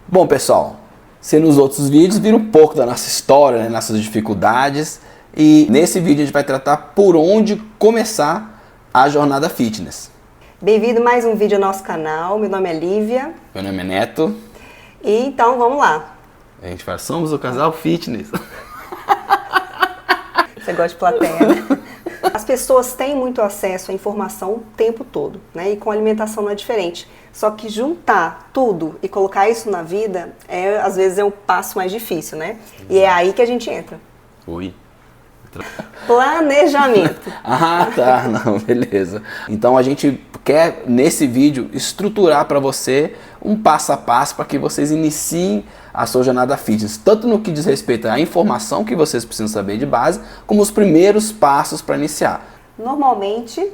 Bom, pessoal, você nos outros vídeos viram um pouco da nossa história, né, nossas dificuldades, e nesse vídeo a gente vai tratar por onde começar a jornada fitness. Bem-vindo a mais um vídeo ao nosso canal. Meu nome é Lívia. Meu nome é Neto. E então vamos lá. A gente fala, somos o casal fitness. Você gosta de plateia, né? As pessoas têm muito acesso à informação o tempo todo, né? E com a alimentação não é diferente. Só que juntar tudo e colocar isso na vida, às vezes é o passo mais difícil, né? E é aí que a gente entra. Oi. Planejamento. Ah, tá. Não, beleza. Então a gente quer, nesse vídeo, estruturar para você um passo a passo para que vocês iniciem a sua jornada fitness, tanto no que diz respeito à informação que vocês precisam saber de base, como os primeiros passos para iniciar. Normalmente,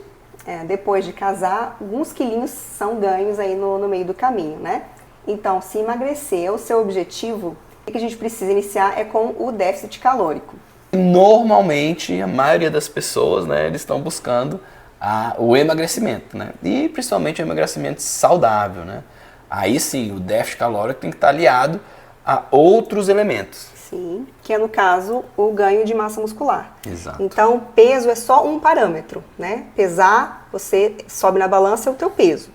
depois de casar, alguns quilinhos são ganhos aí no meio do caminho, né? Então, se emagrecer é o seu objetivo, o que a gente precisa iniciar é com o déficit calórico. Normalmente, a maioria das pessoas, né, eles estão buscando o emagrecimento, né? E principalmente o emagrecimento saudável, né? Aí sim, o déficit calórico tem que estar aliado a outros elementos. Sim, que é no caso o ganho de massa muscular. Exato. Então, peso é só um parâmetro, né? Pesar, você sobe na balança, é o teu peso.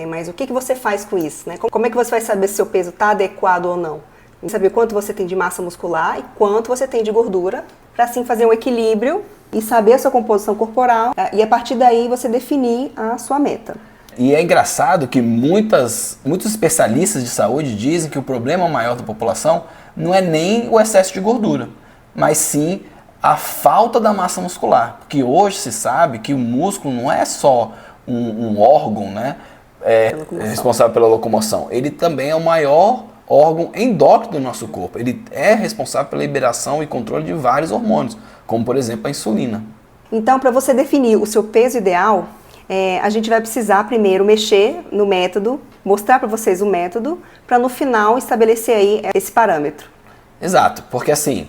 Mas o que você faz com isso, né? Como é que você vai saber se seu peso está adequado ou não? Tem que saber quanto você tem de massa muscular e quanto você tem de gordura, para assim fazer um equilíbrio e saber a sua composição corporal e a partir daí você definir a sua meta. E é engraçado que muitos especialistas de saúde dizem que o problema maior da população não é nem o excesso de gordura, mas sim a falta da massa muscular. Porque hoje se sabe que o músculo não é só um órgão, né, responsável pela locomoção. Ele também é o maior órgão endócrino do nosso corpo. Ele é responsável pela liberação e controle de vários hormônios, como por exemplo a insulina. Então, para você definir o seu peso ideal, a gente vai precisar primeiro mexer no método, mostrar para vocês o método, para no final estabelecer aí esse parâmetro. Exato, porque assim,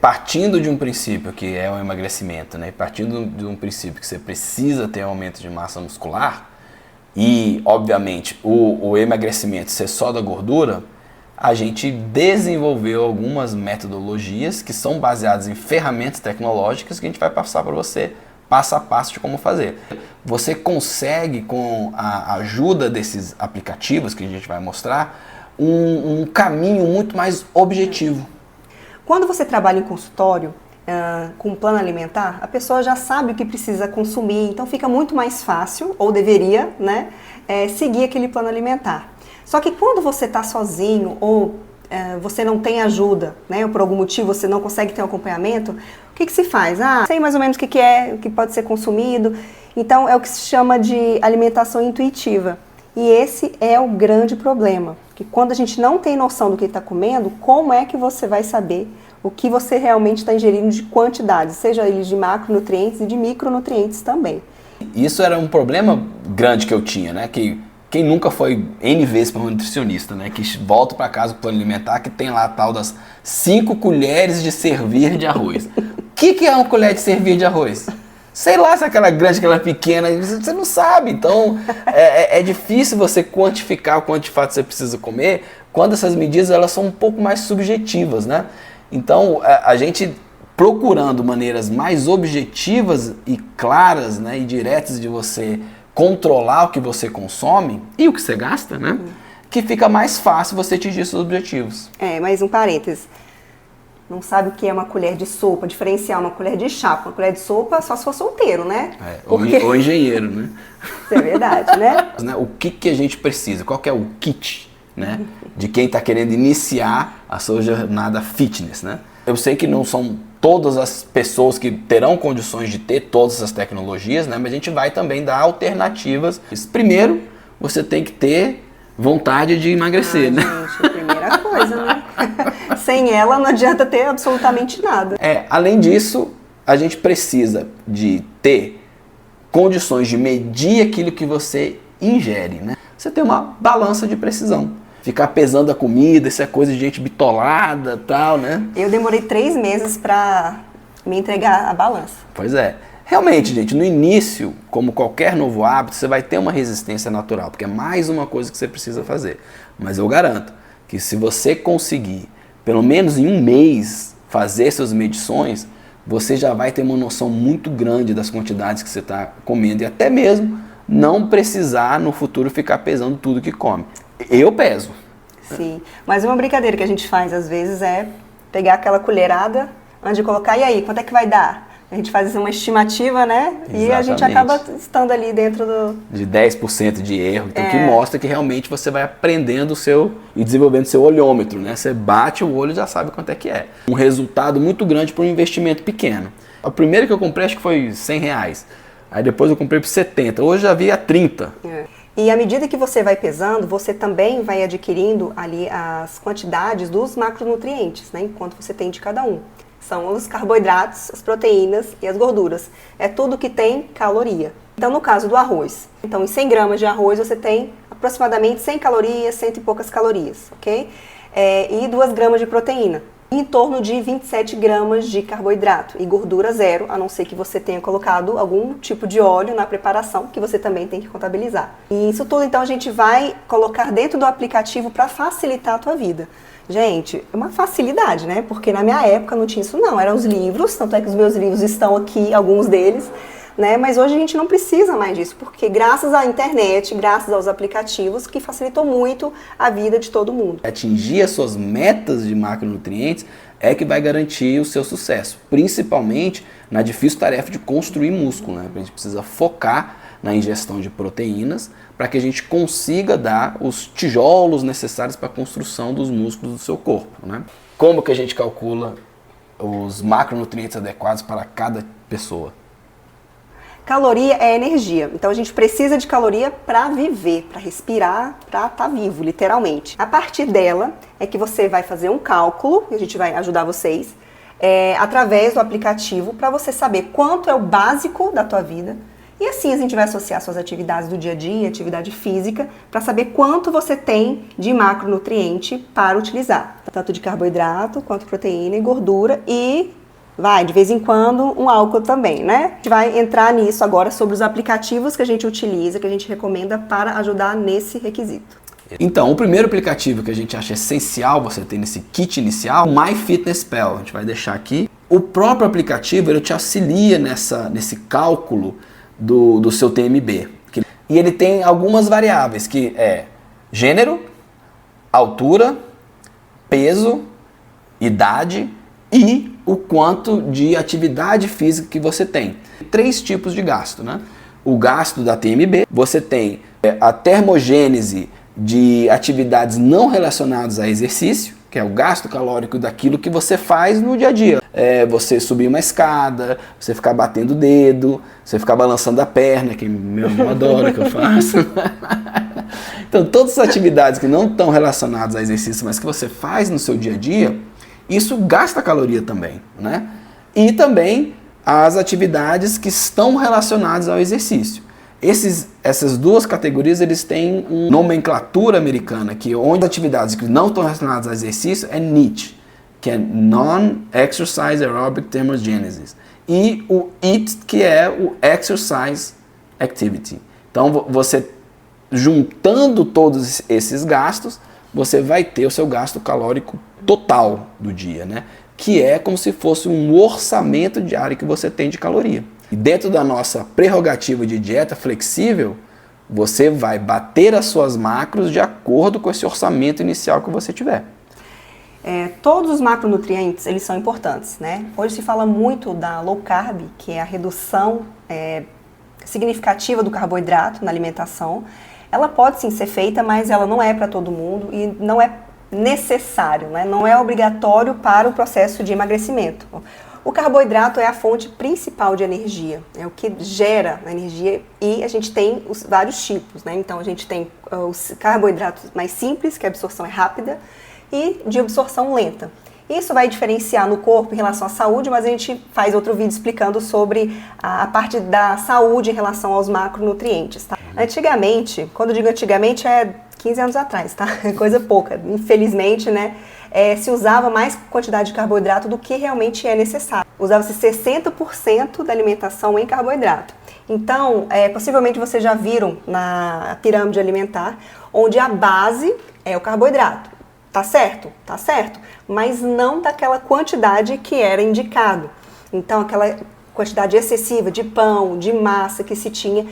partindo de um princípio que é o emagrecimento, né, partindo de um princípio que você precisa ter um aumento de massa muscular, e obviamente o emagrecimento ser só da gordura, a gente desenvolveu algumas metodologias que são baseadas em ferramentas tecnológicas que a gente vai passar para você, passo a passo de como fazer. Você consegue, com a ajuda desses aplicativos que a gente vai mostrar, um caminho muito mais objetivo. Quando você trabalha em consultório, com plano alimentar, a pessoa já sabe o que precisa consumir, então fica muito mais fácil, ou deveria, né, seguir aquele plano alimentar. Só que quando você está sozinho ou você não tem ajuda, né, ou por algum motivo você não consegue ter um acompanhamento, o que se faz? Sei mais ou menos o que é, o que pode ser consumido. Então é o que se chama de alimentação intuitiva. E esse é o grande problema, que quando a gente não tem noção do que está comendo, como é que você vai saber o que você realmente está ingerindo de quantidade, seja eles de macronutrientes e de micronutrientes também. Isso era um problema grande que eu tinha, né? Que quem nunca foi N vezes para um nutricionista, né? Que volta para casa com o plano alimentar que tem lá a tal das 5 colheres de servir de arroz. O que é uma colher de servir de arroz? Sei lá se é aquela grande, aquela pequena, você não sabe. Então é difícil você quantificar o quanto de fato você precisa comer quando essas medidas elas são um pouco mais subjetivas, né? Então a gente procurando maneiras mais objetivas e claras, né, e diretas de você controlar o que você consome e o que você gasta, né? Que fica mais fácil você atingir seus objetivos. Mais um parêntese. Não sabe o que é uma colher de sopa, diferenciar uma colher de chá. Uma colher de sopa só se for solteiro, né? Ou engenheiro, né? Isso é verdade, né? O que a gente precisa? Qual que é o kit, né? De quem está querendo iniciar a sua jornada fitness, né? Eu sei que não são todas as pessoas que terão condições de ter todas essas tecnologias, né? Mas a gente vai também dar alternativas. Primeiro, você tem que ter vontade de emagrecer, né? Gente, a primeira coisa, né? Sem ela não adianta ter absolutamente nada. Além disso, a gente precisa de ter condições de medir aquilo que você ingere, né? Você tem uma balança de precisão. Ficar pesando a comida, isso é coisa de gente bitolada e tal, né? Eu demorei 3 meses para me entregar a balança. Pois é. Realmente, gente, no início, como qualquer novo hábito, você vai ter uma resistência natural, porque é mais uma coisa que você precisa fazer. Mas eu garanto que se você conseguir, pelo menos em um mês, fazer suas medições, você já vai ter uma noção muito grande das quantidades que você está comendo e até mesmo não precisar no futuro ficar pesando tudo que come. Eu peso. Sim, mas uma brincadeira que a gente faz às vezes é pegar aquela colherada antes de colocar, e aí, quanto é que vai dar? A gente faz uma estimativa, né? Exatamente. E a gente acaba estando ali dentro de 10% de erro, então que mostra que realmente você vai aprendendo e desenvolvendo seu olhômetro, né? Você bate o olho e já sabe quanto é que é. Um resultado muito grande para um investimento pequeno. A primeira que eu comprei acho que foi R$100. Aí depois eu comprei por 70. Hoje já vi a 30. E à medida que você vai pesando, você também vai adquirindo ali as quantidades dos macronutrientes, né? Enquanto você tem de cada um. São os carboidratos, as proteínas e as gorduras. É tudo que tem caloria. Então, no caso do arroz, então em 100 gramas de arroz você tem aproximadamente 100 calorias, 100 e poucas calorias, ok? E 2 gramas de proteína. Em torno de 27 gramas de carboidrato e gordura zero, a não ser que você tenha colocado algum tipo de óleo na preparação, que você também tem que contabilizar. E isso tudo, então, a gente vai colocar dentro do aplicativo para facilitar a tua vida. Gente, é uma facilidade, né? Porque na minha época não tinha isso não, eram os livros, tanto é que os meus livros estão aqui, alguns deles, né? Mas hoje a gente não precisa mais disso, porque graças à internet, graças aos aplicativos, que facilitou muito a vida de todo mundo. Atingir as suas metas de macronutrientes é que vai garantir o seu sucesso, principalmente na difícil tarefa de construir músculo, né? A gente precisa focar na ingestão de proteínas para que a gente consiga dar os tijolos necessários para a construção dos músculos do seu corpo, né? Como que a gente calcula os macronutrientes adequados para cada pessoa? Caloria é energia, então a gente precisa de caloria para viver, para respirar, para estar vivo, literalmente. A partir dela é que você vai fazer um cálculo, e a gente vai ajudar vocês, através do aplicativo, para você saber quanto é o básico da tua vida. E assim a gente vai associar suas atividades do dia a dia, atividade física, para saber quanto você tem de macronutriente para utilizar. Tanto de carboidrato, quanto proteína e gordura e, de vez em quando, um álcool também, né? A gente vai entrar nisso agora sobre os aplicativos que a gente utiliza, que a gente recomenda para ajudar nesse requisito. Então, o primeiro aplicativo que a gente acha essencial você ter nesse kit inicial, o MyFitnessPal. A gente vai deixar aqui. O próprio aplicativo, ele te auxilia nesse cálculo do seu TMB. E ele tem algumas variáveis, que é gênero, altura, peso, idade e o quanto de atividade física que você tem. 3 tipos de gasto, né? O gasto da TMB, você tem a termogênese de atividades não relacionadas a exercício, que é o gasto calórico daquilo que você faz no dia a dia. Você subir uma escada, você ficar batendo o dedo, você ficar balançando a perna, que meu irmão adora que eu faço. Então, todas as atividades que não estão relacionadas a exercício, mas que você faz no seu dia a dia, isso gasta caloria também, né? E também as atividades que estão relacionadas ao exercício. Essas duas categorias, eles têm uma nomenclatura americana, que onde atividades que não estão relacionadas ao exercício é NEAT, que é Non-Exercise Aerobic Thermogenesis, e o EAT, que é o Exercise Activity. Então, você juntando todos esses gastos, você vai ter o seu gasto calórico total do dia, né? Que é como se fosse um orçamento diário que você tem de caloria. E dentro da nossa prerrogativa de dieta flexível, você vai bater as suas macros de acordo com esse orçamento inicial que você tiver. Todos os macronutrientes, eles são importantes, né? Hoje se fala muito da low carb, que é a redução significativa do carboidrato na alimentação. Ela pode sim ser feita, mas ela não é para todo mundo e não é necessário, né? Não é obrigatório para o processo de emagrecimento. O carboidrato é a fonte principal de energia, é o que gera a energia e a gente tem os vários tipos, né? Então a gente tem os carboidratos mais simples, que a absorção é rápida, e de absorção lenta. Isso vai diferenciar no corpo em relação à saúde, mas a gente faz outro vídeo explicando sobre a parte da saúde em relação aos macronutrientes, tá? Antigamente, quando eu digo antigamente é 15 anos atrás, tá? Coisa pouca, infelizmente, né? Se usava mais quantidade de carboidrato do que realmente é necessário. Usava-se 60% da alimentação em carboidrato. Então, possivelmente vocês já viram na pirâmide alimentar onde a base é o carboidrato. Tá certo? Tá certo. Mas não daquela quantidade que era indicado. Então, aquela quantidade excessiva de pão, de massa que se tinha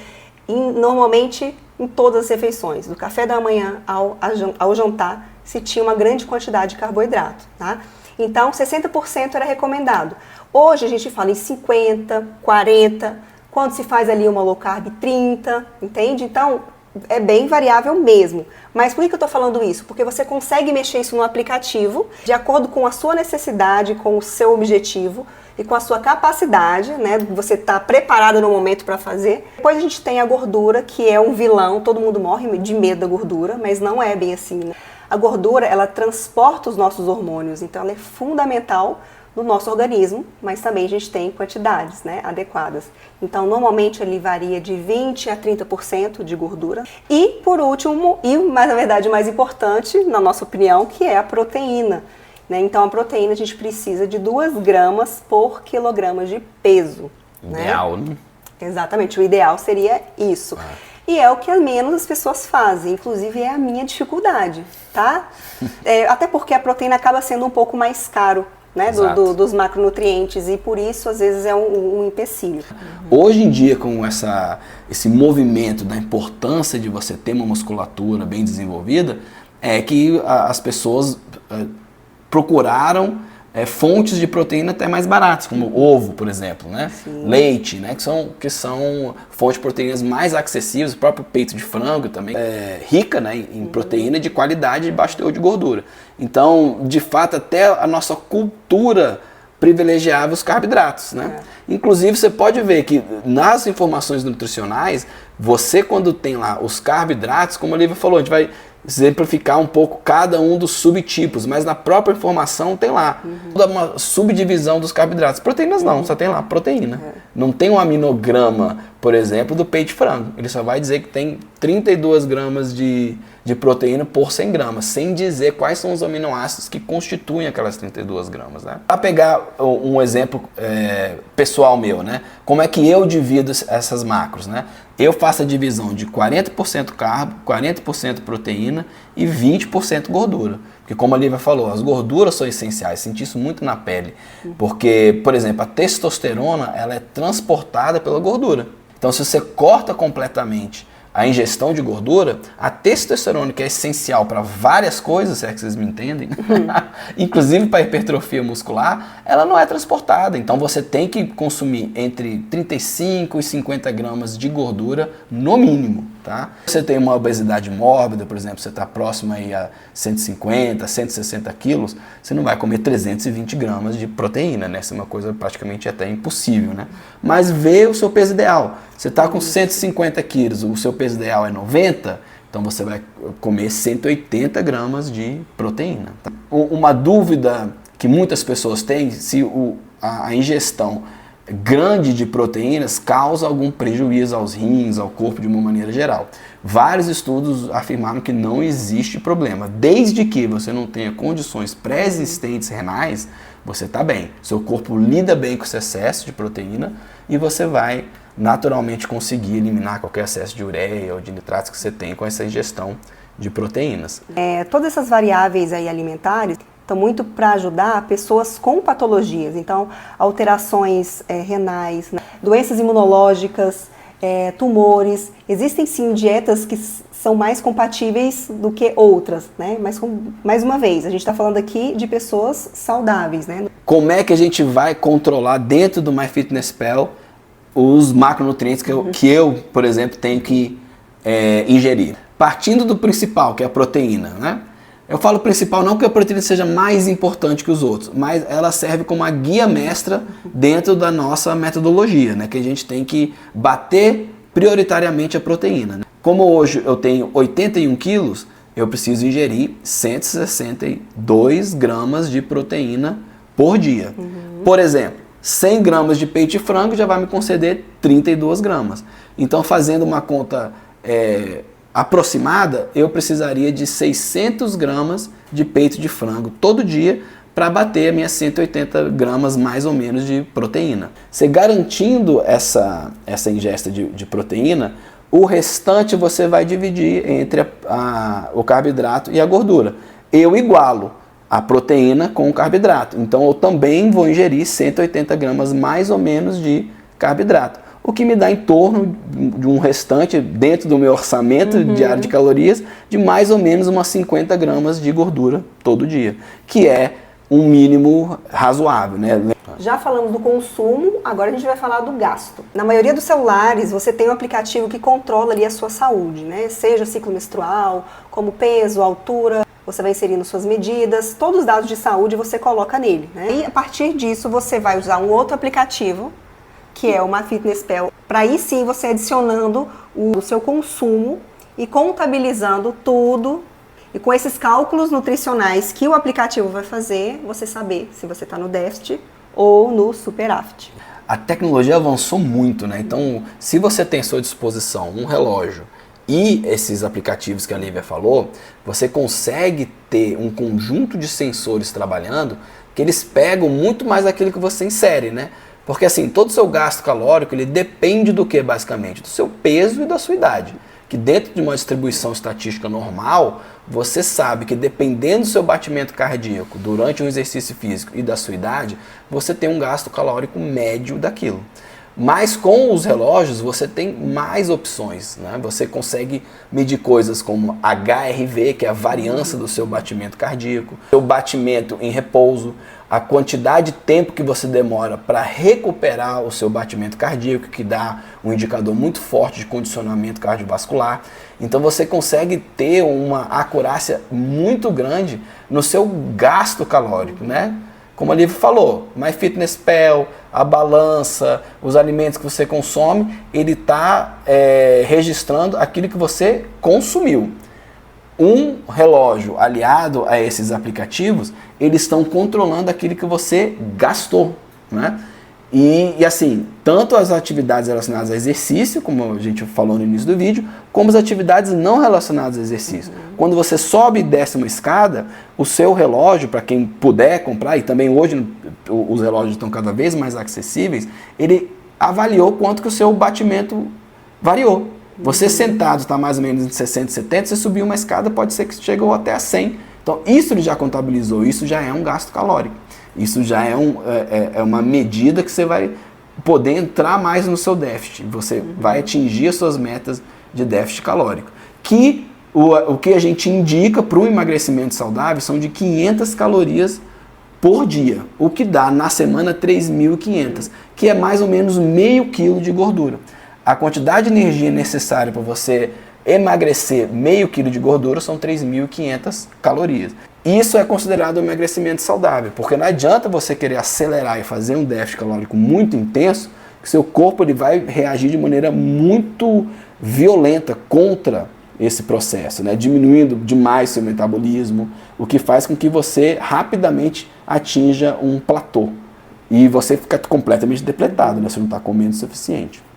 normalmente em todas as refeições. Do café da manhã ao jantar, se tinha uma grande quantidade de carboidrato, tá? Então, 60% era recomendado. Hoje a gente fala em 50, 40, quando se faz ali uma low carb, 30, entende? Então, é bem variável mesmo. Mas por que eu estou falando isso? Porque você consegue mexer isso no aplicativo de acordo com a sua necessidade, com o seu objetivo e com a sua capacidade, né? Você está preparado no momento para fazer. Depois a gente tem a gordura, que é um vilão. Todo mundo morre de medo da gordura, mas não é bem assim, né? A gordura, ela transporta os nossos hormônios, então ela é fundamental no nosso organismo, mas também a gente tem quantidades, né, adequadas. Então, normalmente ele varia de 20 a 30% de gordura. E, por último, mas na verdade mais importante, na nossa opinião, que é a proteína. Né? Então, a proteína a gente precisa de 2 gramas por quilograma de peso. Ideal, né? Exatamente, o ideal seria isso. E é o que menos as pessoas fazem, inclusive é a minha dificuldade, tá? Até porque a proteína acaba sendo um pouco mais caro, né, dos macronutrientes, e por isso às vezes é um empecilho. Hoje em dia, com esse movimento da importância de você ter uma musculatura bem desenvolvida, é que as pessoas procuraram fontes de proteína até mais baratas, como ovo, por exemplo, né? Leite, né? Que são fontes de proteínas mais acessíveis. O próprio peito de frango também é rica, né, em proteína de qualidade e baixo teor de gordura. Então, de fato, até a nossa cultura privilegiava os carboidratos, né? Inclusive, você pode ver que nas informações nutricionais, você quando tem lá os carboidratos, como a Lívia falou, a gente vai exemplificar um pouco cada um dos subtipos, mas na própria informação tem lá toda uma subdivisão dos carboidratos. Proteínas não, só tem lá proteína. Não tem um aminograma, por exemplo, do peito de frango. Ele só vai dizer que tem 32 gramas de proteína por 100 gramas, sem dizer quais são os aminoácidos que constituem aquelas 32 gramas. Né? Para pegar um exemplo pessoal meu, né? Como é que eu divido essas macros? Né? Eu faço a divisão de 40% carbo, 40% proteína e 20% gordura. Porque como a Lívia falou, as gorduras são essenciais, senti isso muito na pele. Porque, por exemplo, a testosterona ela é transportada pela gordura. Então se você corta completamente a ingestão de gordura, a testosterona, que é essencial para várias coisas, se é que vocês me entendem, inclusive para hipertrofia muscular, ela não é transportada. Então você tem que consumir entre 35 e 50 gramas de gordura no mínimo. Tá? Você tem uma obesidade mórbida, por exemplo, você está próximo aí a 150, 160 quilos, você não vai comer 320 gramas de proteína, né? Isso é uma coisa praticamente até impossível, né? Mas vê o seu peso ideal. Você está com 150 quilos, o seu peso ideal é 90, então você vai comer 180 gramas de proteína. Tá? Uma dúvida que muitas pessoas têm, se a ingestão grande de proteínas causa algum prejuízo aos rins, ao corpo de uma maneira geral. Vários estudos afirmaram que não existe problema. Desde que você não tenha condições pré-existentes renais, você está bem. Seu corpo lida bem com esse excesso de proteína e você vai naturalmente conseguir eliminar qualquer excesso de ureia ou de nitratos que você tem com essa ingestão de proteínas. Todas essas variáveis aí alimentares estão muito para ajudar pessoas com patologias, então alterações renais, né? Doenças imunológicas, tumores. Existem sim dietas que são mais compatíveis do que outras, né? Mas mais uma vez, a gente está falando aqui de pessoas saudáveis, né? Como é que a gente vai controlar dentro do MyFitnessPal os macronutrientes que eu, por exemplo, tenho que ingerir? Partindo do principal, que é a proteína, né? Eu falo principal não que a proteína seja mais importante que os outros, mas ela serve como uma guia mestra dentro da nossa metodologia, né? Que a gente tem que bater prioritariamente a proteína. Né? Como hoje eu tenho 81 quilos, eu preciso ingerir 162 gramas de proteína por dia. Por exemplo, 100 gramas de peito de frango já vai me conceder 32 gramas. Então, fazendo uma conta aproximada, eu precisaria de 600 gramas de peito de frango todo dia para bater as minhas 180 gramas mais ou menos de proteína. Você garantindo essa ingesta de proteína, O restante você vai dividir entre o carboidrato e a gordura. Eu igualo a proteína com o carboidrato. Então eu também vou ingerir 180 gramas mais ou menos de carboidrato. O que me dá em torno de um restante, dentro do meu orçamento diário de calorias, de mais ou menos umas 50 gramas de gordura todo dia. Que é um mínimo razoável, né? Já falamos do consumo, agora a gente vai falar do gasto. Na maioria dos celulares, você tem um aplicativo que controla ali a sua saúde, né? Seja ciclo menstrual, como peso, altura, você vai inserindo suas medidas, todos os dados de saúde você coloca nele, né? E a partir disso, você vai usar um outro aplicativo, que é o MyFitnessPal, para aí sim você adicionando o seu consumo e contabilizando tudo. E com esses cálculos nutricionais que o aplicativo vai fazer, você saber se você está no déficit ou no superávit. A tecnologia avançou muito, né? Então, se você tem à sua disposição um relógio e esses aplicativos que a Lívia falou, você consegue ter um conjunto de sensores trabalhando que eles pegam muito mais aquilo que você insere, né? Porque assim, todo o seu gasto calórico, ele depende do que basicamente? Do seu peso e da sua idade. Que dentro de uma distribuição estatística normal, você sabe que dependendo do seu batimento cardíaco durante um exercício físico e da sua idade, você tem um gasto calórico médio daquilo. Mas com os relógios você tem mais opções, né? Você consegue medir coisas como HRV, que é a variância do seu batimento cardíaco, seu batimento em repouso, a quantidade de tempo que você demora para recuperar o seu batimento cardíaco, que dá um indicador muito forte de condicionamento cardiovascular. Então você consegue ter uma acurácia muito grande no seu gasto calórico, né? Como a Lívia falou, MyFitnessPal, a balança, os alimentos que você consome, ele está registrando aquilo que você consumiu. Um relógio aliado a esses aplicativos, eles estão controlando aquilo que você gastou, né? E assim, tanto as atividades relacionadas a exercício, como a gente falou no início do vídeo, como as atividades não relacionadas a exercício. Quando você sobe e desce uma escada, o seu relógio, para quem puder comprar, e também hoje os relógios estão cada vez mais acessíveis, ele avaliou quanto que o seu batimento variou. Você sentado está mais ou menos em 60, 70, você subiu uma escada, pode ser que chegou até a 100. Então isso ele já contabilizou, isso já é um gasto calórico. Isso já é uma medida que você vai poder entrar mais no seu déficit. Você vai atingir as suas metas de déficit calórico. Que o que a gente indica para o emagrecimento saudável são de 500 calorias por dia. O que dá na semana 3.500, que é mais ou menos meio quilo de gordura. A quantidade de energia necessária para você emagrecer meio quilo de gordura são 3.500 calorias. Isso é considerado um emagrecimento saudável, porque não adianta você querer acelerar e fazer um déficit calórico muito intenso, que seu corpo ele vai reagir de maneira muito violenta contra esse processo, né? Diminuindo demais seu metabolismo, o que faz com que você rapidamente atinja um platô e você fica completamente depletado, né? Você não está comendo o suficiente.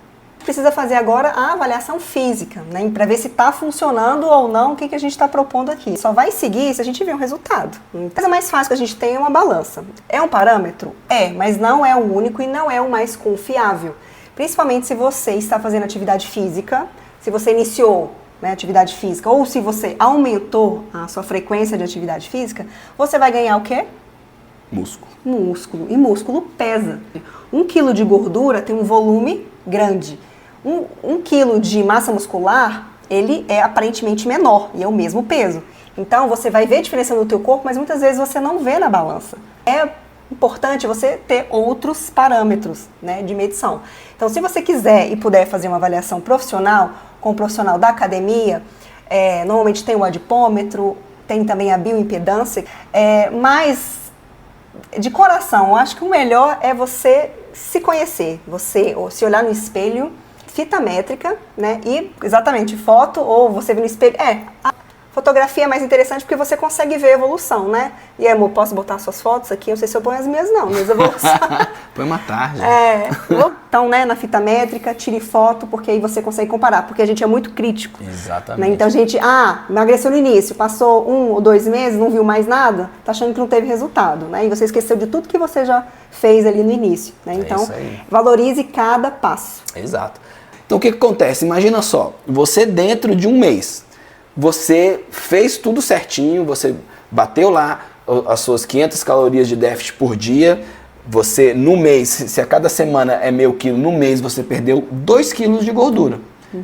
Precisa fazer agora a avaliação física, né, para ver se está funcionando ou não o que a gente está propondo aqui. Só vai seguir se a gente ver um resultado. A coisa mais fácil que a gente tem é uma balança. É um parâmetro? É, mas não é o único e não é o mais confiável. Principalmente se você está fazendo atividade física, se você iniciou, né, atividade física, ou se você aumentou a sua frequência de atividade física, você vai ganhar o quê? Músculo. Músculo. E músculo pesa. 1 quilo de gordura tem um volume grande. 1 quilo de massa muscular, ele é aparentemente menor e é o mesmo peso. Então você vai ver a diferença no teu corpo, mas muitas vezes você não vê na balança. É importante você ter outros parâmetros, né, de medição. Então se você quiser e puder fazer uma avaliação profissional, com um profissional da academia, normalmente tem o adipômetro, tem também a bioimpedância, mas de coração, eu acho que o melhor é você se conhecer, você ou se olhar no espelho, fita métrica, né? E exatamente foto ou você vê no espelho. A fotografia é mais interessante porque você consegue ver a evolução, né? E aí, amor, posso botar suas fotos aqui? Eu não sei se eu ponho as minhas, não, minhas evoluções. Põe uma tarde. Então, né, na fita métrica, tire foto, porque aí você consegue comparar, porque a gente é muito crítico. Exatamente. Né? Então a gente, emagreceu no início, passou 1 ou 2 meses, não viu mais nada, tá achando que não teve resultado, né? E você esqueceu de tudo que você já fez ali no início, né? Então, valorize cada passo. Exato. Então o que acontece? Imagina só, você dentro de um mês, você fez tudo certinho, você bateu lá as suas 500 calorias de déficit por dia, você no mês, se a cada semana é meio quilo, no mês você perdeu 2 quilos de gordura.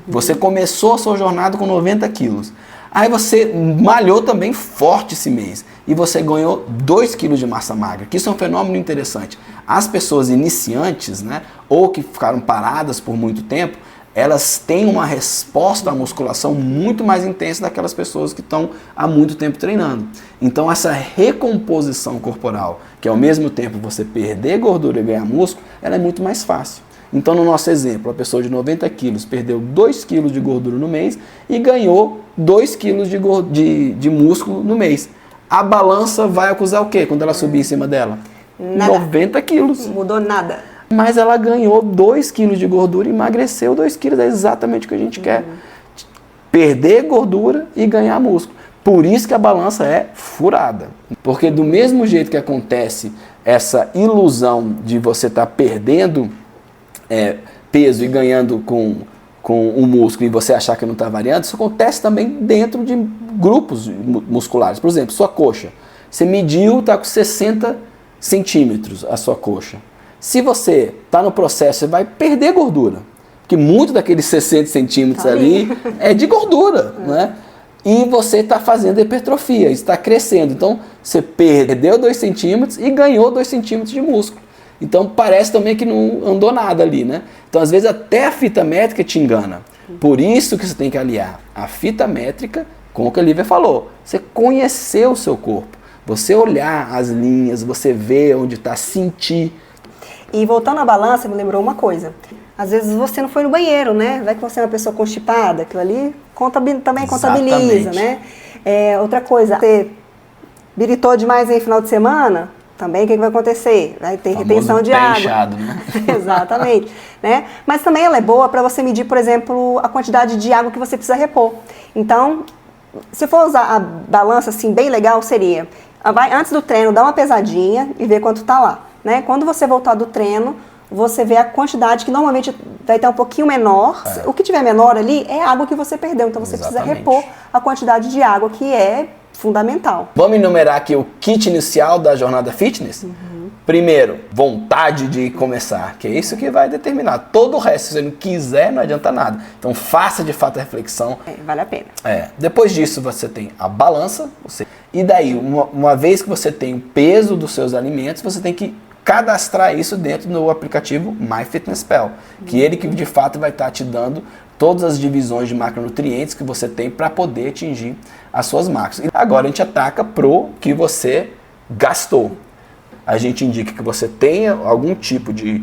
Você começou a sua jornada com 90 quilos. Aí você malhou também forte esse mês e você ganhou 2 quilos de massa magra, que isso é um fenômeno interessante. As pessoas iniciantes, né, ou que ficaram paradas por muito tempo, elas têm uma resposta à musculação muito mais intensa daquelas pessoas que estão há muito tempo treinando. Então essa recomposição corporal, que ao mesmo tempo você perder gordura e ganhar músculo, ela é muito mais fácil. Então no nosso exemplo, a pessoa de 90 quilos perdeu 2 quilos de gordura no mês e ganhou 2 quilos de músculo no mês. A balança vai acusar o quê quando ela subir em cima dela? Nada. 90 quilos. Não mudou nada. Mas ela ganhou 2 quilos de gordura e emagreceu 2 quilos. É exatamente o que a gente quer. Perder gordura e ganhar músculo. Por isso que a balança é furada. Porque do mesmo jeito que acontece essa ilusão de você estar perdendo peso e ganhando com o músculo e você achar que não está variando, isso acontece também dentro de grupos musculares. Por exemplo, sua coxa. Você mediu, está com 60 centímetros a sua coxa. Se você está no processo, você vai perder gordura. Porque muito daqueles 60 centímetros ali é de gordura, né? E você está fazendo hipertrofia, está crescendo. Então, você perdeu 2 centímetros e ganhou 2 centímetros de músculo. Então, parece também que não andou nada ali, né? Então, às vezes, até a fita métrica te engana. Por isso que você tem que aliar a fita métrica com o que a Lívia falou. Você conhecer o seu corpo. Você olhar as linhas, você ver onde está, sentir. E voltando à balança, me lembrou uma coisa. Às vezes você não foi no banheiro, né? Vai que você é uma pessoa constipada, aquilo ali também contabiliza, né? Outra coisa, você biritou demais aí no final de semana, também o que vai acontecer? Vai ter retenção de água. Inchado, né? Exatamente. Né? Mas também ela é boa para você medir, por exemplo, a quantidade de água que você precisa repor. Então, se for usar a balança assim bem legal, seria, vai antes do treino, dá uma pesadinha e ver quanto tá lá. Né? Quando você voltar do treino, você vê a quantidade que normalmente vai estar um pouquinho menor. O que tiver menor ali é a água que você perdeu. Então você precisa repor a quantidade de água, que é fundamental. Vamos enumerar aqui o kit inicial da jornada fitness? Primeiro, vontade de começar, que é isso que vai determinar. Todo o resto, se você não quiser, não adianta nada. Então faça de fato a reflexão. Vale a pena. Depois disso você tem a balança. E daí, uma vez que você tem o peso dos seus alimentos, você tem que cadastrar isso dentro do aplicativo MyFitnessPal, que ele que de fato vai estar te dando todas as divisões de macronutrientes que você tem para poder atingir as suas macros. E agora a gente ataca pro que você gastou. A gente indica que você tenha algum tipo de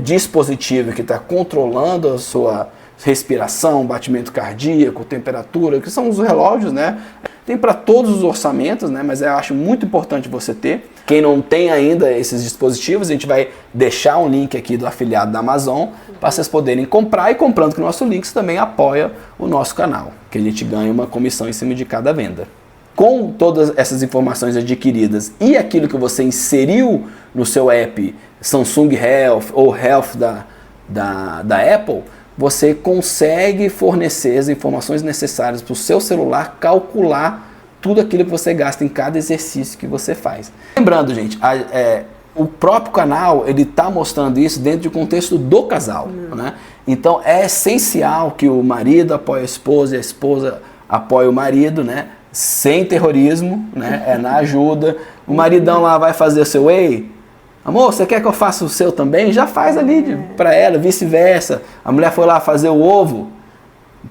dispositivo que está controlando a sua respiração, batimento cardíaco, temperatura, que são os relógios, né? Tem para todos os orçamentos, né? Mas eu acho muito importante você ter. Quem não tem ainda esses dispositivos, a gente vai deixar um link aqui do afiliado da Amazon para vocês poderem comprar, e comprando com o nosso link, você também apoia o nosso canal, que a gente ganha uma comissão em cima de cada venda. Com todas essas informações adquiridas e aquilo que você inseriu no seu app Samsung Health ou Health da Apple, você consegue fornecer as informações necessárias para o seu celular calcular tudo aquilo que você gasta em cada exercício que você faz. Lembrando, gente, o próprio canal ele está mostrando isso dentro do contexto do casal, né? Então é essencial que o marido apoie a esposa e a esposa apoie o marido, né? Sem terrorismo, né? Na ajuda. O maridão lá vai fazer o seu whey. Amor, você quer que eu faça o seu também? Já faz ali para ela, vice-versa. A mulher foi lá fazer o ovo,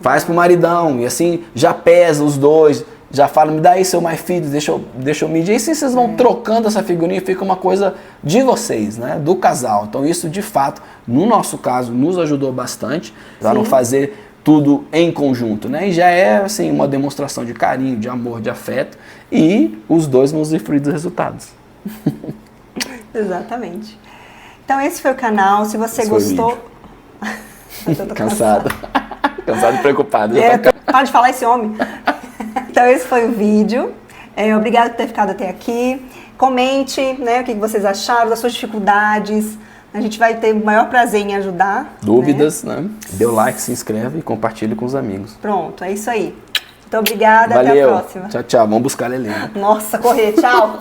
faz pro maridão. E assim, já pesa os dois. Já fala, me dá aí seu MyFitness, deixa eu medir. E assim vocês vão trocando essa figurinha e fica uma coisa de vocês, né? Do casal. Então isso, de fato, no nosso caso, nos ajudou bastante. Para não fazer tudo em conjunto, né? E já é, assim, uma demonstração de carinho, de amor, de afeto. E os dois vão usufruir dos resultados. Exatamente. Então esse foi o canal. Se você gostou... Cansado. Cansado e preocupado. Para de falar esse homem. Então esse foi o vídeo. Obrigada por ter ficado até aqui. Comente, né, o que vocês acharam das suas dificuldades. A gente vai ter o maior prazer em ajudar. Dúvidas, né? Dê o like, se inscreve e compartilhe com os amigos. Pronto, é isso aí. Muito obrigada, Valeu. até a próxima. Tchau, tchau. Vamos buscar a Helena. Nossa, correr, tchau.